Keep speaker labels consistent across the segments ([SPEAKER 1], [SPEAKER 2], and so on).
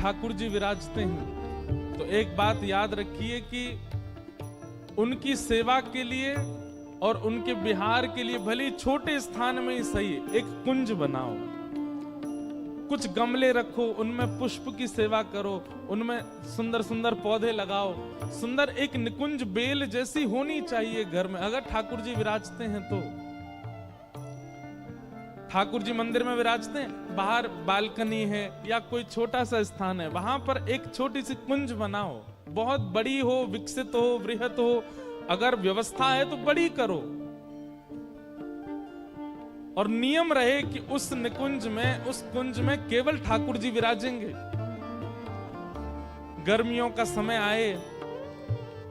[SPEAKER 1] ठाकुर जी विराजते हैं तो एक बात याद रखिए कि उनकी सेवा के लिए और उनके विहार के लिए भले छोटे स्थान में ही सही एक कुंज बनाओ, कुछ गमले रखो, उनमें पुष्प की सेवा करो, उनमें सुंदर सुंदर पौधे लगाओ, सुंदर एक निकुंज बेल जैसी होनी चाहिए घर में। अगर ठाकुर जी विराजते हैं तो ठाकुर जी मंदिर में विराजते हैं, बाहर बालकनी है या कोई छोटा सा स्थान है, वहां पर एक छोटी सी कुंज बनाओ, बहुत बड़ी हो, विकसित हो, बृहत हो, अगर व्यवस्था है तो बड़ी करो, और नियम रहे कि उस निकुंज में, उस कुंज में केवल ठाकुर जी विराजेंगे। गर्मियों का समय आए,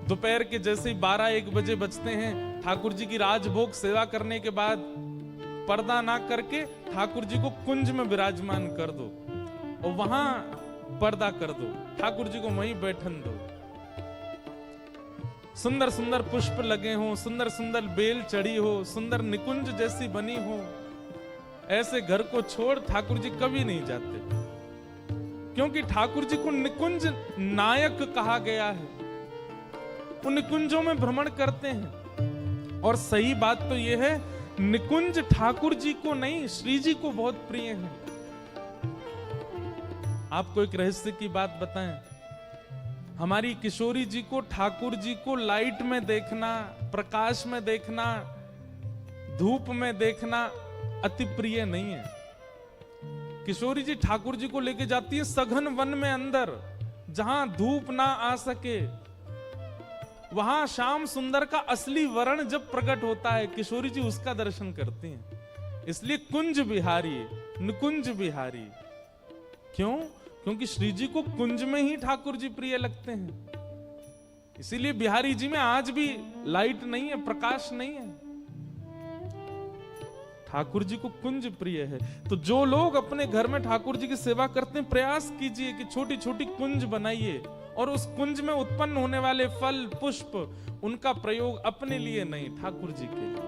[SPEAKER 1] दोपहर के जैसे ही 12-1 बजे बजते हैं, ठाकुर जी की राजभोग सेवा करने के बाद पर्दा ना करके ठाकुर जी को कुंज में विराजमान कर दो और वहां पर्दा कर दो, ठाकुर जी को वहीं बैठन दो। सुंदर सुंदर पुष्प लगे हों, सुंदर सुंदर बेल चढ़ी हो, सुंदर निकुंज जैसी बनी हो, ऐसे घर को छोड़ ठाकुर जी कभी नहीं जाते, क्योंकि ठाकुर जी को निकुंज नायक कहा गया है। वो निकुंजों में भ्रमण करते हैं, और सही बात तो यह है निकुंज ठाकुर जी को नहीं, श्री जी को बहुत प्रिय है। आपको एक रहस्य की बात बताएं, हमारी किशोरी जी को ठाकुर जी को लाइट में देखना, प्रकाश में देखना, धूप में देखना अति प्रिय नहीं है। किशोरी जी ठाकुर जी को लेके जाती है सघन वन में अंदर, जहां धूप ना आ सके, वहां श्याम सुंदर का असली वर्ण जब प्रकट होता है, किशोरी जी उसका दर्शन करती हैं। इसलिए कुंज बिहारी, निकुंज बिहारी। क्यों? क्योंकि श्री जी को कुंज में ही ठाकुर जी प्रिय लगते हैं। इसीलिए बिहारी जी में आज भी लाइट नहीं है, प्रकाश नहीं है, ठाकुर जी को कुंज प्रिय है। तो जो लोग अपने घर में ठाकुर जी की सेवा करते हैं, प्रयास कीजिए कि छोटी छोटी कुंज बनाइए, और उस कुंज में उत्पन्न होने वाले फल पुष्प, उनका प्रयोग अपने लिए नहीं, ठाकुर जी के लिए।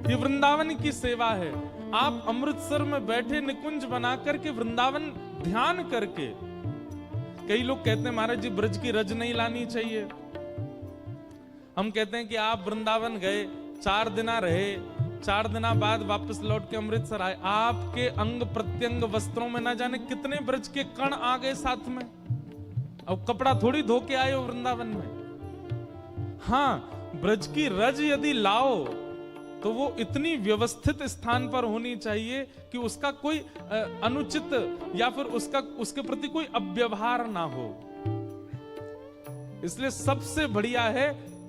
[SPEAKER 1] ये वृंदावन की सेवा है। आप अमृतसर में बैठे निकुंज बना करके, वृंदावन ध्यान करके, कई लोग कहते हैं महाराज जी ब्रज की रज नहीं लानी चाहिए। हम कहते हैं कि आप वृंदावन गए, 4 दिन रहे, 4 दिन बाद वापस लौट के अमृतसर आए, आपके अंग प्रत्यंग वस्त्रों में ना जाने कितने ब्रज के कण आ गए साथ में। अब कपड़ा थोड़ी धो के आए हो वृंदावन में। हाँ, ब्रज की रज यदि लाओ तो वो इतनी व्यवस्थित स्थान पर होनी चाहिए कि उसका कोई अनुचित या फिर उसके प्रति कोई अव्यवहार ना हो। इसलिए सबसे बढ़िया है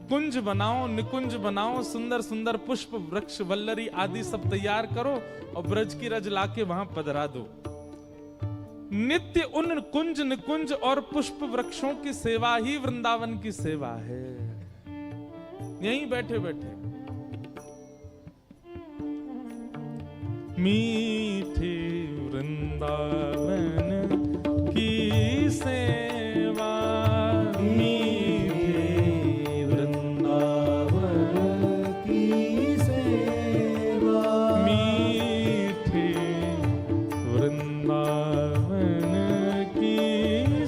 [SPEAKER 1] कुंज बनाओ, निकुंज बनाओ, सुंदर सुंदर पुष्प वृक्ष वल्लरी आदि सब तैयार करो और ब्रज की रज लाके वहां पधरा दो। नित्य उन कुंज निकुंज और पुष्प वृक्षों की सेवा ही वृंदावन की सेवा है। यहीं बैठे बैठे मीठे वृंदावन की सेवा, मीठे वृंदावन की सेवा, मीठे वृंदावन की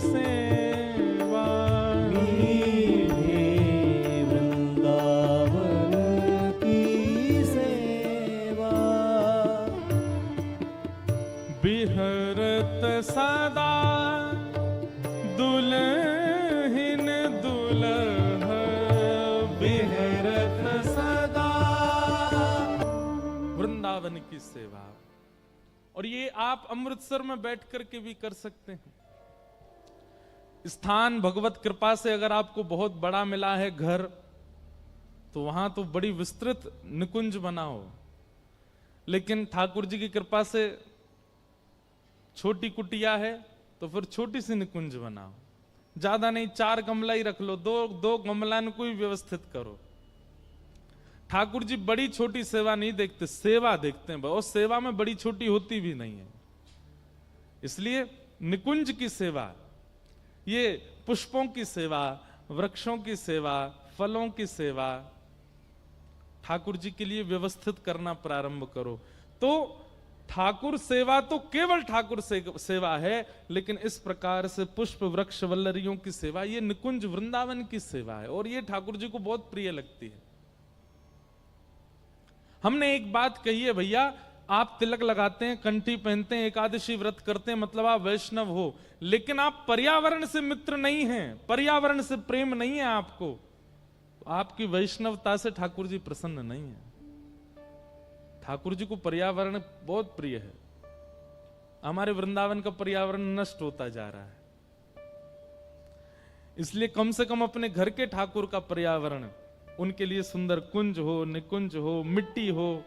[SPEAKER 1] सेवा, मीठे वृंदावन की सेवा। बिहरत सदा दुल्हन दुल्ह, बिहरत सदा वृंदावन की सेवा। और ये आप अमृतसर में बैठ करके भी कर सकते हैं। स्थान भगवत कृपा से अगर आपको बहुत बड़ा मिला है घर, तो वहां तो बड़ी विस्तृत निकुंज बनाओ, लेकिन ठाकुर जी की कृपा से छोटी कुटिया है तो फिर छोटी सी निकुंज बनाओ। ज्यादा नहीं, 4 गमला ही रख लो, दो गमला को ही व्यवस्थित करो। ठाकुर जी बड़ी छोटी सेवा नहीं देखते, सेवा देखते हैं, और सेवा में बड़ी छोटी होती भी नहीं है। इसलिए निकुंज की सेवा, ये पुष्पों की सेवा, वृक्षों की सेवा, फलों की सेवा ठाकुर जी के लिए व्यवस्थित करना प्रारंभ करो। तो ठाकुर सेवा तो केवल ठाकुर सेवा है, लेकिन इस प्रकार से पुष्प वृक्ष वल्लरियों की सेवा, ये निकुंज वृंदावन की सेवा है और ये ठाकुर जी को बहुत प्रिय लगती है। हमने एक बात कही है भैया, आप तिलक लगाते हैं, कंठी पहनते हैं, एकादशी व्रत करते हैं, मतलब आप वैष्णव हो, लेकिन आप पर्यावरण से मित्र नहीं हैं, पर्यावरण से प्रेम नहीं है आपको, तो आपकी वैष्णवता से ठाकुर जी प्रसन्न नहीं है। ठाकुर जी को पर्यावरण बहुत प्रिय है। हमारे वृंदावन का पर्यावरण नष्ट होता जा रहा है, इसलिए कम से कम अपने घर के ठाकुर का पर्यावरण, उनके लिए सुंदर कुंज हो, निकुंज हो, मिट्टी हो,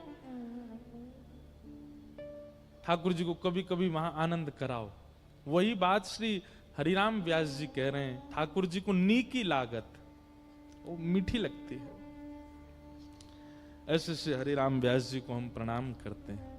[SPEAKER 1] ठाकुर जी को कभी कभी वहां आनंद कराओ। वही बात श्री हरिराम व्यास जी कह रहे हैं, ठाकुर जी को नी की लागत, वो मीठी लगती है। ऐसे श्री हरिराम व्यास जी को हम प्रणाम करते हैं।